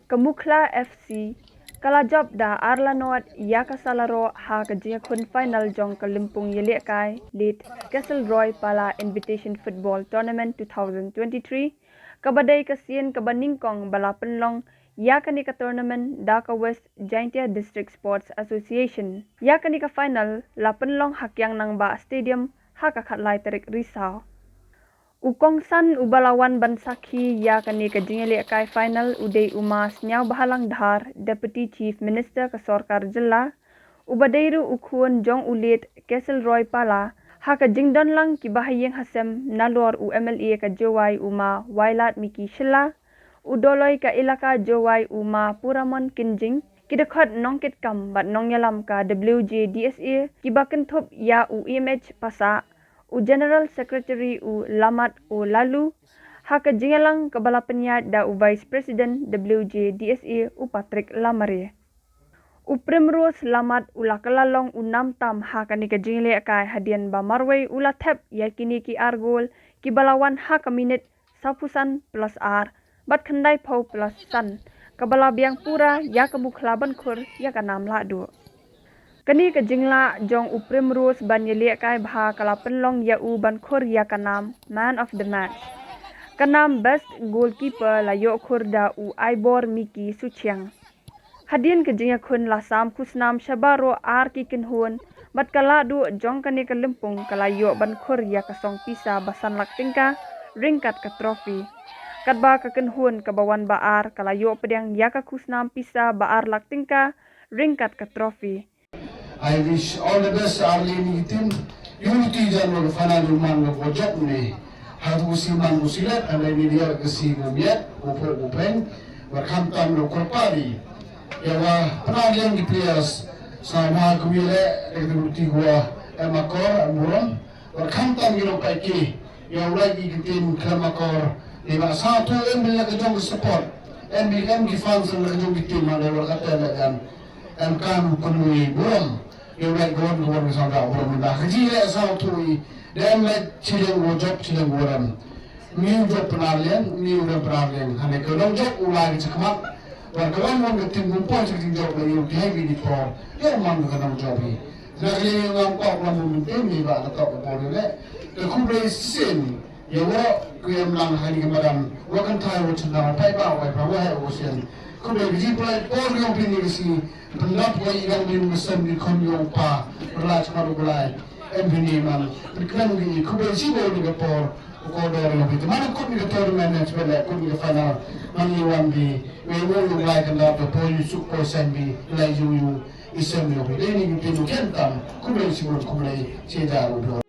Kemukla FC Kalajab da Arlanot Yakasalaro ha kejia kun final jong Kalimpung Yeliakai lead Castle Roy Pala Invitation Football Tournament 2023 kabadai kasian kabaningkong balapenlong Yakanika Tournament Dhaka West Jaintia District Sports Association Yakanika Final lapenlong hakyang nang ba stadium hakakatlai terik risau Ukong san ubalawan bansaki Yakanika Jingeliakai Final udai umas nyau bahalang dhar Deputy Chief Minister ke Sorkar Jilla ubadairu ukhuan jong ulit Castle Roy Pala haka jingdon lang kibahayeng hasem nalor UMLA ka Jowai Uma Wailat Miki Shilla udoloy ka ilaka Jowai Uma Puramon Kinjing kidakot nongkit kam bat nongyalam ka WJDSA kibaken thop ya UMH Pasa u General Secretary u Lamat u Lalu haka jingalang kabala penyat da u Vice President WJDSA u Patrick Lamare u Primrose Lamat u lakalalong u Namtam haka ni ka jingale kai hadian ba Marway u Lathep yakini ki Argol ki balawan haka minit sapusan plus R bat khandai phau plus san kabala biang pura ya kemukhlaban khur ya kanam la du Kani ke jingla jong uprim rus ban yeliak kai bha kala penlong ya u ban khur ya kanam man of the match. Kanam best goalkeeper la yo khurda u Aibor Miki Suchiang. Hadian ke jinga khun la sam kusnam Shabaro ar ki kinhun bat kala du jong kani ke Limpung kala yo ban khur ya kasong pisa basan lak tingka ringkat ke trofi. Kadba ke kinhun ke bawan baar kala yo pedang ya ka kusnam pisa baar lak tingka ringkat ke trofi. I wish all the best Arlene team. Unity General Financial Man of Wajak ni hadu si man musilat ada ni dia kesi bumiat upeng berkantam lo korpari. Yawa penalian di players sama kumile dengan gua emakor muram berkantam gino kaiki. Ya lagi tim kemakor lima satu yang kejong support. MBM di fans yang kejong tim ada berkata dengan kan penuhi muram. Yung like gawin sa mga uram nila. Kasi sa tuwi, dahil like silang job, silang uram. New job penalian, new uram penalian. Hanya kalau job ulagi sa kamak, wala kawan mo nagting gumpon sa kiting job na yung heavy di po, yung man ka ng job eh. Dahil yung ang kawak na mumuntin, di ba, natok na po nila. Kung sin, yung kuyam lang hani ka madam, wakan tayo sa mga paiba, wala pa wala o siyan. Kung kasi pala, all yung pinigasi, pendapat ko ilang din masam di konyo pa relaj marugulay empini man perkran di kubel sibo di kapor ko do ro bit man ko ni to management ko ni final man iwan di we wo lu like and the police support send me like you isem yo bi ni ni kentam kubel sibo kubel cheda ro